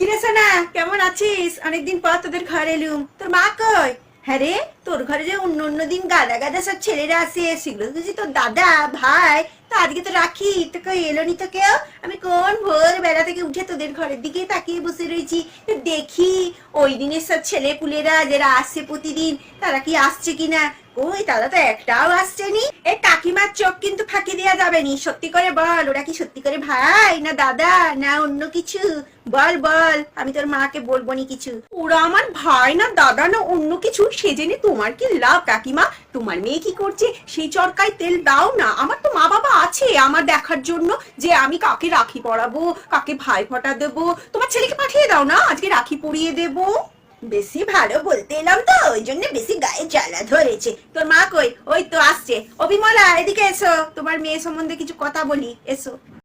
কিরে সোনা, কেমন আছিস? অনেকদিন পর তোদের ঘরে এলুম। তোর মা কই? হ্যাঁ রে, তোর ঘরে যে অন্য অন্য দিন গাদা গাদা সব ছেলেরা আসে, সেগুলো তো যে তোর দাদা ভাই। তো আজকে তো রাখি, তো কেউ এলো নি তো কেউ? আমি কোন ভোর বেলা থেকে উঠে তোদের ঘরের দিকে তাকিয়ে বসে রয়েছি, দেখি ওই দিনের সব ছেলে পুলেরা যারা আসছে প্রতিদিন, তারা কি আসছে কিনা। ওই তারা তো একটাও আসছে নি। এই কাকিমার চোখ কিন্তু ফাঁকি দেওয়া যাবে নি। সত্যি করে বল, ওরা কি সত্যি করে ভাই না দাদা না অন্য কিছু? বল বল, আমি তোর মাকে বলবো নি কিছু। ওরা আমার ভাই না দাদা না অন্য কিছু, সে জেনে তোমার কি লাভ কাকিমা? তোমার মেয়ে কি করছে সেই চরকায় তেল দাও না। আমার তো মা বাবা আছে আমার দেখার জন্য, যে আমি কাকে রাখি পরাবো, কাকে ভাই ফোঁটা দেবো। তোমার ছেলেকে পাঠিয়ে দাও না, আজকে রাখি পরিয়ে দেবো। বেশি ভালো বলতে এলাম তো, ওই জন্য বেশি গায়ে জ্বালা ধরেছে। তোর মা কই? ওই তো আসছে। ও বিমলা, এদিকে এসো, তোমার মেয়ে সম্বন্ধে কিছু কথা বলি, এসো।